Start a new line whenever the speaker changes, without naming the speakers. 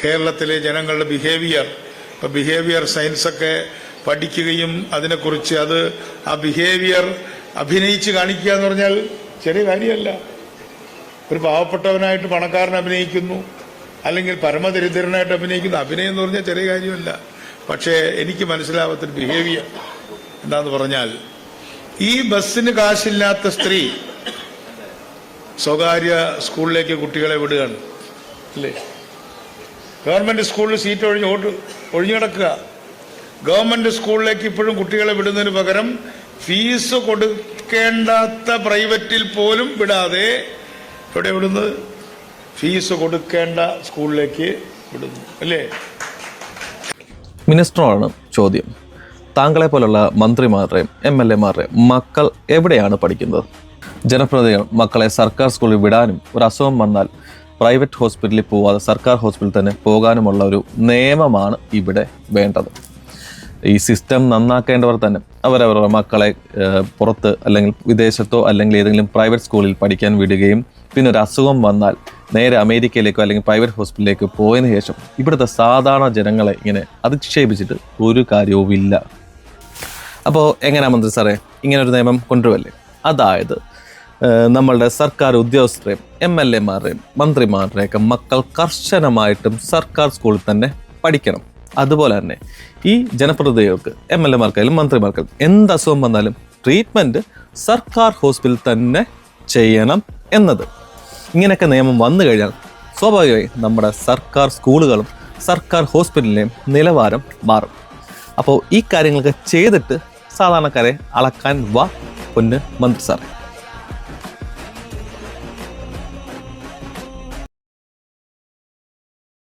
കേരളത്തിലെ ജനങ്ങളുടെ ബിഹേവിയർ സയൻസൊക്കെ പഠിക്കുകയും അതിനെക്കുറിച്ച് ആ ബിഹേവിയർ അഭിനയിച്ച് കാണിക്കുക എന്ന് പറഞ്ഞാൽ ചെറിയ കാര്യമല്ല. ഒരു പാവപ്പെട്ടവനായിട്ട് പണക്കാരൻ അഭിനയിക്കുന്നു, അല്ലെങ്കിൽ പരമദരിദ്രനായിട്ട് അഭിനയിക്കുന്നു. അഭിനയം എന്ന് പറഞ്ഞാൽ ചെറിയ കാര്യമല്ല. പക്ഷേ എനിക്ക് മനസ്സിലാവാത്തൊരു ബിഹേവിയർ എന്താന്ന് പറഞ്ഞാൽ, ഈ ബസ്സിന് കാശില്ലാത്ത സ്ത്രീ സ്വകാര്യ സ്കൂളിലേക്ക് കുട്ടികളെ വിടുകയാണ് അല്ലേ? ഗവൺമെന്റ് സ്കൂളിൽ സീറ്റ് ഒഴിഞ്ഞു കിടക്കുക. ഗവൺമെന്റ് സ്കൂളിലേക്ക് ഇപ്പോഴും കുട്ടികളെ വിടുന്നതിന് പകരം ഫീസ് കൊടുക്കേണ്ടാത്ത പ്രൈവറ്റിൽ പോലും വിടാതെ എവിടെ വിടുന്നത്? ഫീസ് കൊടുക്കേണ്ട സ്കൂളിലേക്ക് വിടുന്നു അല്ലേ?
മിനിസ്റ്ററോടാണ് ചോദ്യം. താങ്കളെ പോലുള്ള മന്ത്രിമാരുടെയും MLA-മാരുടെയും മക്കൾ എവിടെയാണ് പഠിക്കുന്നത്? ജനപ്രതിനിധികൾ മക്കളെ സർക്കാർ സ്കൂളിൽ വിടാനും ഒരു അസുഖം വന്നാൽ പ്രൈവറ്റ് ഹോസ്പിറ്റലിൽ പോവാതെ സർക്കാർ ഹോസ്പിറ്റലിൽ തന്നെ പോകാനുമുള്ള ഒരു നിയമമാണ് ഇവിടെ വേണ്ടത്. ഈ സിസ്റ്റം നന്നാക്കേണ്ടവർ തന്നെ അവരവരുടെ മക്കളെ പുറത്ത് അല്ലെങ്കിൽ വിദേശത്തോ അല്ലെങ്കിൽ ഏതെങ്കിലും പ്രൈവറ്റ് സ്കൂളിൽ പഠിക്കാൻ വിടുകയും പിന്നെ ഒരു അസുഖം വന്നാൽ നേരെ അമേരിക്കയിലേക്കോ അല്ലെങ്കിൽ പ്രൈവറ്റ് ഹോസ്പിറ്റലിലേക്ക് പോയതിനു ശേഷം ഇവിടുത്തെ സാധാരണ ജനങ്ങളെ ഇങ്ങനെ അധിക്ഷേപിച്ചിട്ട് ഒരു കാര്യവുമില്ല. അപ്പോൾ എങ്ങനെയാ മന്ത്രി സാറേ ഇങ്ങനെ ഒരു നിയമം കൊണ്ടുവരല്ലേ? അതായത് നമ്മളുടെ സർക്കാർ ഉദ്യോഗസ്ഥരെയും MLA-മാരുടെയും മന്ത്രിമാരുടെയൊക്കെ മക്കൾ കർശനമായിട്ടും സർക്കാർ സ്കൂളിൽ തന്നെ പഠിക്കണം. അതുപോലെ തന്നെ ഈ ജനപ്രതിനിധികൾക്ക് MLA-മാർക്കായാലും മന്ത്രിമാർക്കായാലും എന്ത് അസുഖം വന്നാലും ട്രീറ്റ്മെൻറ്റ് സർക്കാർ ഹോസ്പിറ്റലിൽ തന്നെ ചെയ്യണം എന്നത്. ഇങ്ങനെയൊക്കെ നിയമം വന്നു കഴിഞ്ഞാൽ സ്വാഭാവികമായി നമ്മുടെ സർക്കാർ സ്കൂളുകളും സർക്കാർ ഹോസ്പിറ്റലിലെയും നിലവാരം മാറും. അപ്പോൾ ഈ കാര്യങ്ങളൊക്കെ ചെയ്തിട്ട് സാധാരണക്കാരെ അളക്കാൻ വാ പൊന്ന് മന്ത്രി സാറേ.